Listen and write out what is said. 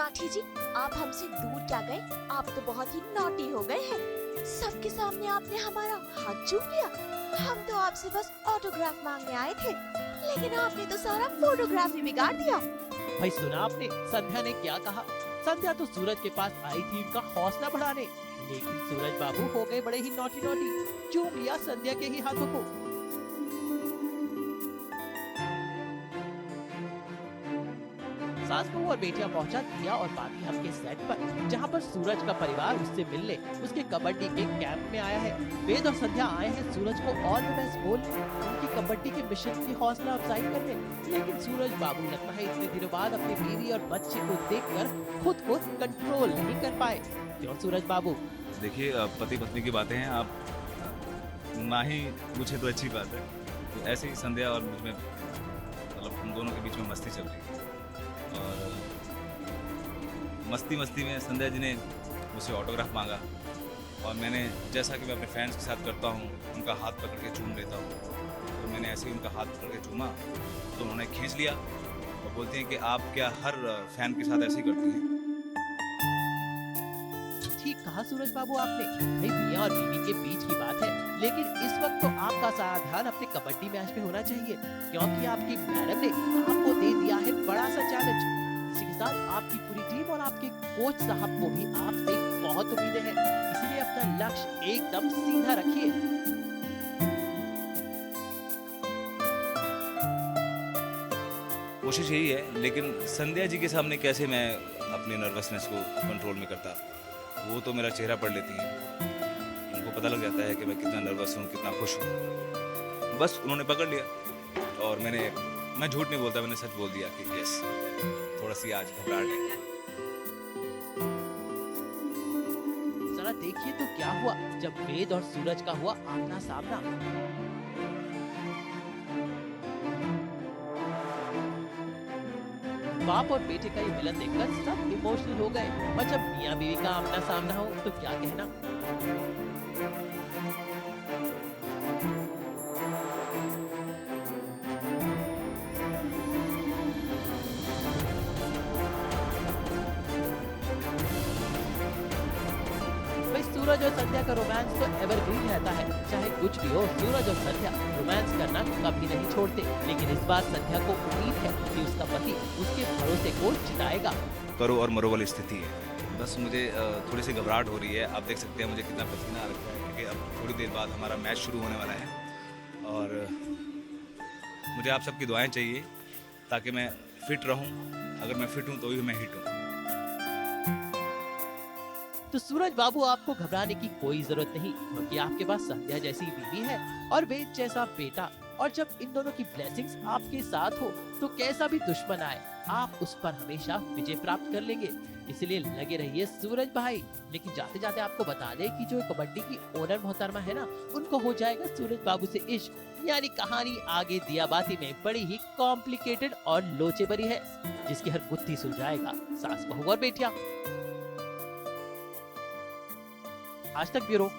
राठी जी, आप हमसे दूर क्या गए? आप तो बहुत ही नॉटी हो गए हैं। सबके सामने आपने हमारा हाथ चूम लिया। हम तो आपसे बस ऑटोग्राफ मांगने आए थे, लेकिन आपने तो सारा फोटोग्राफ ही बिगाड़ दिया। भाई सुना आपने संध्या ने क्या कहा? संध्या तो सूरज के पास आई थी उनका हौसला बढ़ाने, लेकिन सूरज बाबू हो गए बड़े ही नॉटी नॉटी, चूम लिया संध्या के ही हाथों को। सास बहू और बेटियां पहुंचा दिया और बाकी हम के सेट पर, जहां पर सूरज का परिवार उससे मिलने उसके कबड्डी के कैंप में आया है। वेद और संध्या आए हैं सूरज को ऑल द बेस्ट बोल, उनकी कबड्डी के मिशन की हौसला अफजाई करने। लेकिन सूरज बाबू लगता है इतने दिनों बाद अपनी बीवी और बच्चे को देखकर खुद को कंट्रोल नहीं कर पाए। क्यों सूरज बाबू? देखिए, पति पत्नी की बातें हैं, आप ना ही पूछे तो अच्छी बात है। तो ऐसे ही संध्या और मुझ में, मतलब हम दोनों के बीच में मस्ती चल रही है और मस्ती मस्ती में संध्या जी ने मुझसे ऑटोग्राफ मांगा और मैंने, जैसा कि मैं अपने फैंस के साथ करता हूँ, उनका हाथ पकड़ के चूम लेता हूँ, तो मैंने ऐसे ही उनका हाथ पकड़ के चूमा तो उन्होंने खींच लिया और बोलती हैं कि आप क्या हर फैन के साथ ऐसे ही करती हैं? ठीक कहा सूरज बाबू आपने। भाई मियां और बीवी के बीच की बात है, लेकिन इस वक्त तो आपका सारा ध्यान अपने कबड्डी मैच में होना चाहिए, क्योंकि आपकी मैडम ने आपको दे दिया है बड़ा सा चैलेंज। इसी के साथ आपकी पूरी टीम और आपके कोच साहब को भी आपसे बहुत उम्मीदें हैं, इसलिए अपना लक्ष्य एकदम सीधा रखिए। कोशिश यही है, लेकिन संध्या जी के सामने कैसे मैं अपनी नर्वसनेस को कंट्रोल में करता, वो तो मेरा चेहरा पढ़ लेती हैं। उनको पता लग जाता है कि मैं कितना नर्वस हूँ, कितना खुश हूँ। बस उन्होंने पकड़ लिया और मैं झूठ नहीं बोलता, मैंने सच बोल दिया कि यस, थोड़ा सी आज घबराहट है। जरा देखिए तो क्या हुआ जब वेद और सूरज का हुआ आमना सामना। बाप और बेटे का ये मिलन देखकर सब इमोशनल हो गए, और जब मियां बीवी का आमना सामना हो तो क्या कहना। भाई सूरज और संध्या का रोमांस तो एवरग्रीन रहता है, चाहे कुछ भी हो सूरज और संध्या रोमांस करना कभी नहीं छोड़ते। लेकिन इस बार संध्या को उम्मीद है कि उसका पति उसके भरोसे को जिताएगा। करो और मरो वाली स्थिति है। बस मुझे थोड़ी सी घबराहट हो रही है। आप देख सकते हैं मुझे कितना पसीना आ रखा है, क्योंकि अब थोड़ी देर बाद हमारा मैच शुरू होने वाला है और मुझे आप सबकी दुआएं चाहिए ताकि मैं फिट रहूं। अगर मैं फिट हूं तो ही मैं हिट हूं। तो सूरज बाबू आपको घबराने की कोई जरूरत नहीं, क्योंकि आपके पास संध्या जैसी बीवी है और वेद जैसा बेटा, और जब इन दोनों की ब्लेसिंग्स आपके साथ हो तो कैसा भी दुश्मन आए आप उस पर हमेशा विजय प्राप्त कर लेंगे। इसलिए लगे रहिए सूरज भाई। लेकिन जाते जाते आपको बता दें कि जो कबड्डी की ओनर मोहतरमा है ना, उनको हो जाएगा सूरज बाबू से इश्क, यानी कहानी आगे दिया बाती में बड़ी ही कॉम्प्लिकेटेड और लोचे भरी है, जिसकी हर गुत्थी सुलझाएगा सास बहू और बेटियां। आज तक ब्यूरो।